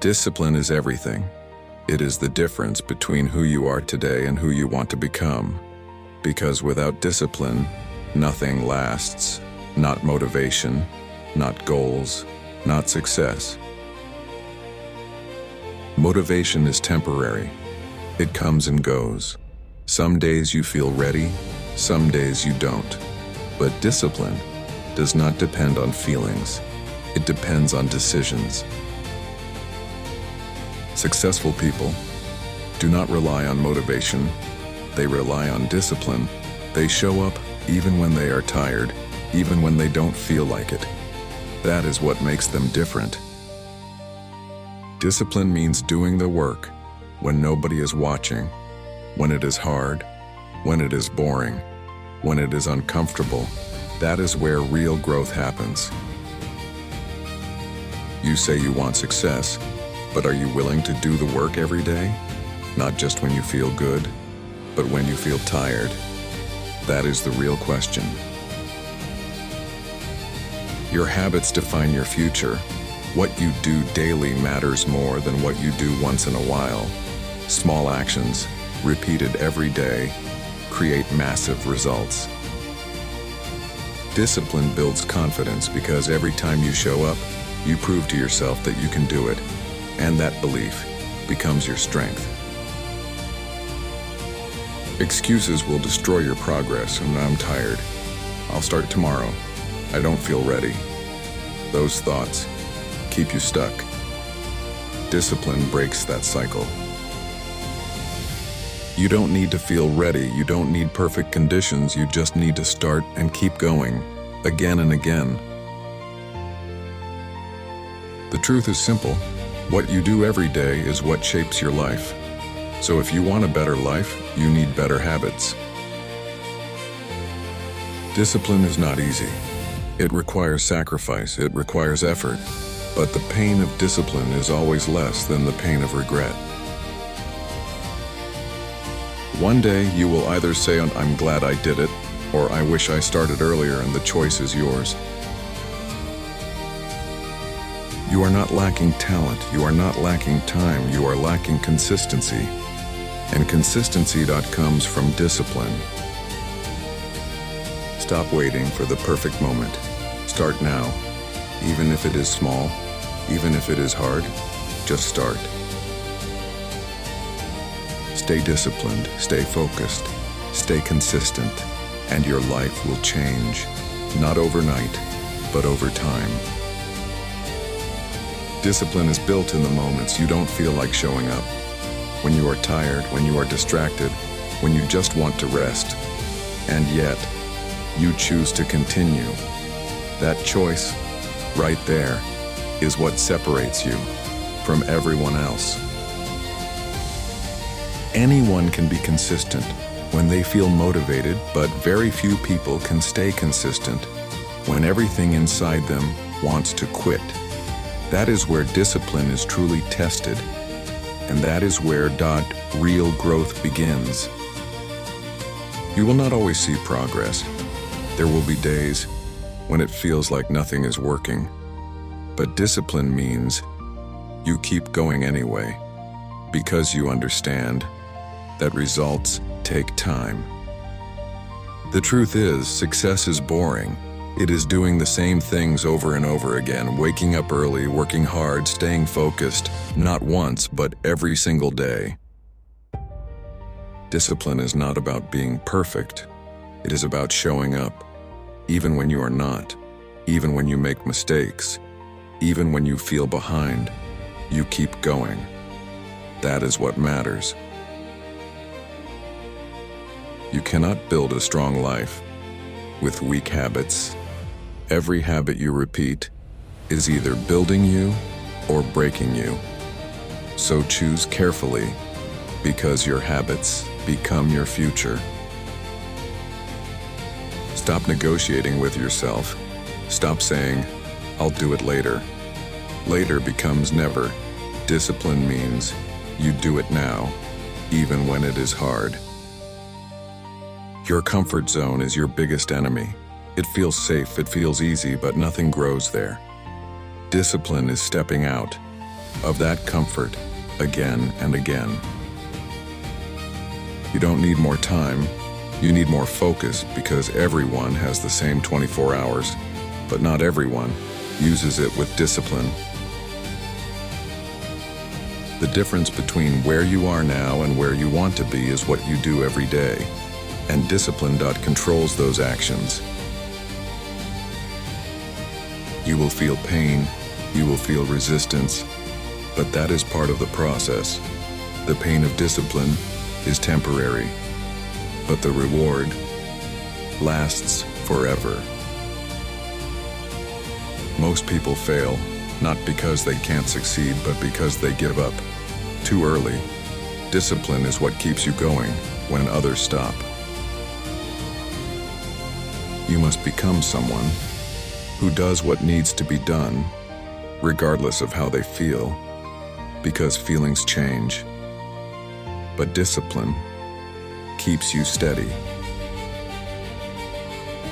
Discipline is everything. It is the difference between who you are today and who you want to become. Because without discipline, nothing lasts. Not motivation, not goals, not success. Motivation is temporary. It comes and goes. Some days you feel ready, some days you don't. But discipline does not depend on feelings. It depends on decisions. Successful people do not rely on motivation. They rely on discipline. They show up even when they are tired, even when they don't feel like it. That is what makes them different. Discipline means doing the work when nobody is watching, when it is hard, when it is boring, when it is uncomfortable. That is where real growth happens. You say you want success, but are you willing to do the work every day? Not just when you feel good, but when you feel tired. That is the real question. Your habits define your future. What you do daily matters more than what you do once in a while. Small actions, repeated every day, create massive results. Discipline builds confidence because every time you show up, you prove to yourself that you can do it, and that belief becomes your strength. Excuses will destroy your progress, and I'm tired. I'll start tomorrow. I don't feel ready. Those thoughts keep you stuck. Discipline breaks that cycle. You don't need to feel ready. You don't need perfect conditions. You just need to start and keep going, again and again. The truth is simple. What you do every day is what shapes your life. So if you want a better life, you need better habits. Discipline is not easy. It requires sacrifice, it requires effort. But the pain of discipline is always less than the pain of regret. One day you will either say, I'm glad I did it, or I wish I started earlier, and the choice is yours. You are not lacking talent, you are not lacking time, you are lacking consistency. And consistency comes from discipline. Stop waiting for the perfect moment. Start now. Even if it is small, even if it is hard, just start. Stay disciplined, stay focused, stay consistent, and your life will change. Not overnight, but over time. Discipline is built in the moments you don't feel like showing up. When you are tired, when you are distracted, when you just want to rest. And yet, you choose to continue. That choice, right there, is what separates you from everyone else. Anyone can be consistent when they feel motivated, but very few people can stay consistent when everything inside them wants to quit. That is where discipline is truly tested, and that is where real growth begins. You will not always see progress. There will be days when it feels like nothing is working. But discipline means you keep going anyway, because you understand that results take time. The truth is, success is boring. It is doing the same things over and over again, waking up early, working hard, staying focused, not once, but every single day. Discipline is not about being perfect. It is about showing up, even when you are not, even when you make mistakes, even when you feel behind. You keep going. That is what matters. You cannot build a strong life with weak habits. Every habit you repeat is either building you or breaking you. So choose carefully, because your habits become your future. Stop negotiating with yourself. Stop saying, I'll do it later. Later becomes never. Discipline means you do it now, even when it is hard. Your comfort zone is your biggest enemy. It feels safe, it feels easy, but nothing grows there. Discipline is stepping out, of that comfort again and again. You don't need more time, you need more focus, because everyone has the same 24 hours, but not everyone uses it with discipline. The difference between where you are now and where you want to be is what you do every day, and discipline controls those actions. You will feel pain, you will feel resistance, but that is part of the process. The pain of discipline is temporary, but the reward lasts forever. Most people fail, not because they can't succeed, but because they give up too early. Discipline is what keeps you going when others stop. You must become someone who does what needs to be done, regardless of how they feel, because feelings change. But discipline keeps you steady.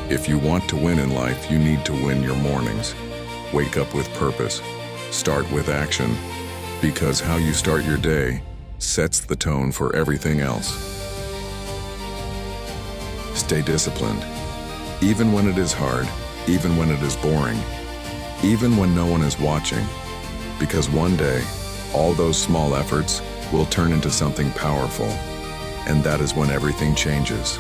If you want to win in life, you need to win your mornings. Wake up with purpose. Start with action, because how you start your day sets the tone for everything else. Stay disciplined, even when it is hard, even when it is boring, even when no one is watching, because one day, all those small efforts will turn into something powerful, and that is when everything changes.